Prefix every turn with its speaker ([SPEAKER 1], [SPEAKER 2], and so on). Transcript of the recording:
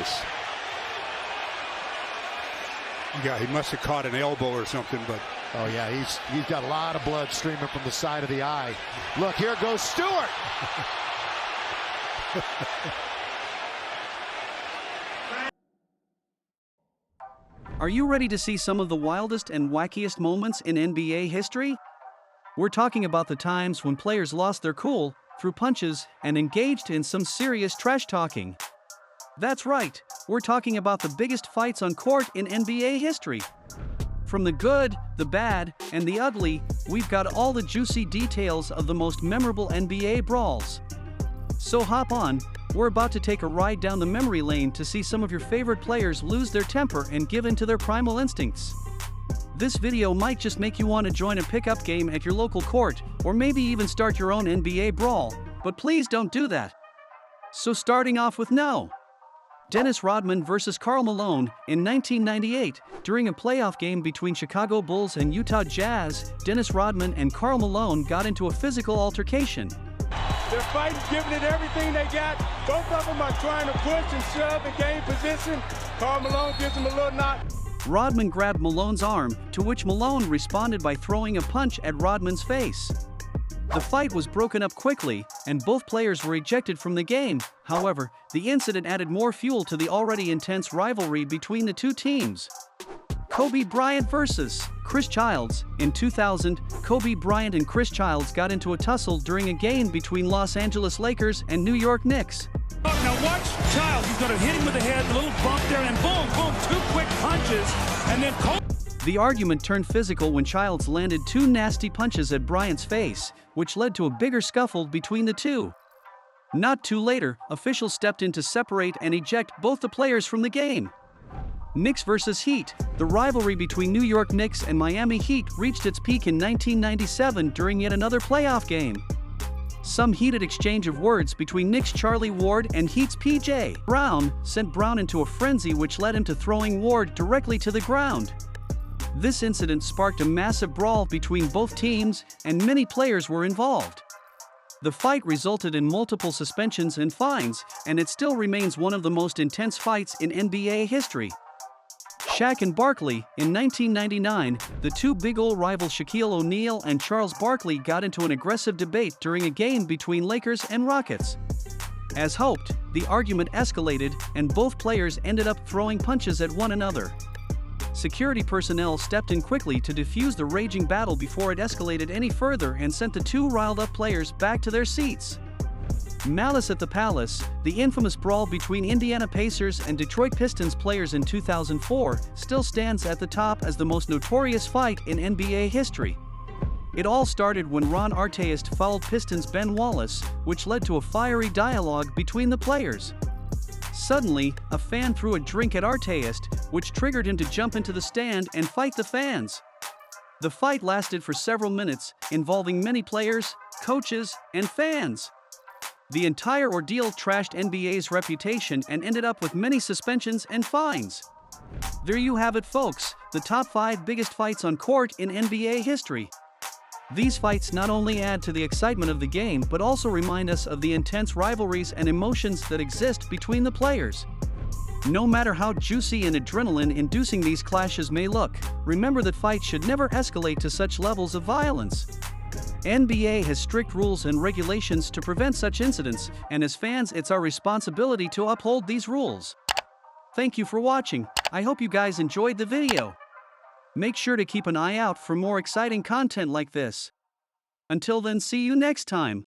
[SPEAKER 1] Malice.
[SPEAKER 2] Yeah, he must have caught an elbow or something, but
[SPEAKER 3] oh yeah, he's got a lot of blood streaming from the side of the eye. Look, here goes Stewart.
[SPEAKER 4] Are you ready to see some of the wildest and wackiest moments in NBA history? We're talking about the times when players lost their cool, threw punches, and engaged in some serious trash talking. That's right, we're talking about the biggest fights on court in NBA history. From the good, the bad, and the ugly, we've got all the juicy details of the most memorable NBA brawls. So hop on, we're about to take a ride down the memory lane to see some of your favorite players lose their temper and give in to their primal instincts. This video might just make you want to join a pickup game at your local court, or maybe even start your own NBA brawl, but please don't do that. So starting off with Dennis Rodman versus Karl Malone in 1998. During a playoff game between Chicago Bulls and Utah Jazz, Dennis Rodman and Karl Malone got into a physical altercation.
[SPEAKER 5] They're fighting, giving it everything they got. Both of them are trying to push and shove and gain position. Karl Malone gives him a little knock.
[SPEAKER 4] Rodman grabbed Malone's arm, to which Malone responded by throwing a punch at Rodman's face. The fight was broken up quickly, and both players were ejected from the game. However, the incident added more fuel to the already intense rivalry between the two teams. Kobe Bryant versus Chris Childs. In 2000, Kobe Bryant and Chris Childs got into a tussle during a game between Los Angeles Lakers and New York Knicks.
[SPEAKER 6] Now watch Childs. He's going to hit him with the head, a little bump there, and boom, boom, two quick punches, and then Kobe.
[SPEAKER 4] The argument turned physical when Childs landed two nasty punches at Bryant's face, which led to a bigger scuffle between the two. Not too later, officials stepped in to separate and eject both the players from the game. Knicks versus Heat. The rivalry between New York Knicks and Miami Heat reached its peak in 1997 during yet another playoff game. Some heated exchange of words between Knicks' Charlie Ward and Heat's P.J. Brown sent Brown into a frenzy, which led him to throwing Ward directly to the ground. This incident sparked a massive brawl between both teams, and many players were involved. The fight resulted in multiple suspensions and fines, and it still remains one of the most intense fights in NBA history. SHAQ and Barkley. In 1999, the two big ol' rivals Shaquille O'Neal and Charles Barkley got into an aggressive debate during a game between Lakers and Rockets. As hoped, the argument escalated, and both players ended up throwing punches at one another. Security personnel stepped in quickly to defuse the raging battle before it escalated any further and sent the two riled-up players back to their seats. Malice at the Palace. The infamous brawl between Indiana Pacers and Detroit Pistons players in 2004 still stands at the top as the most notorious fight in NBA history. It all started when Ron Artest fouled Pistons Ben Wallace, which led to a fiery dialogue between the players. Suddenly, a fan threw a drink at Artest, which triggered him to jump into the stand and fight the fans. The fight lasted for several minutes, involving many players, coaches, and fans. The entire ordeal trashed NBA's reputation and ended up with many suspensions and fines. There you have it, folks, the top 5 biggest fights on court in NBA history. These fights not only add to the excitement of the game but also remind us of the intense rivalries and emotions that exist between the players. No matter how juicy and adrenaline-inducing these clashes may look, remember that fights should never escalate to such levels of violence. NBA has strict rules and regulations to prevent such incidents, and as fans, it's our responsibility to uphold these rules. Thank you for watching. I hope you guys enjoyed the video. Make sure to keep an eye out for more exciting content like this. Until then, see you next time.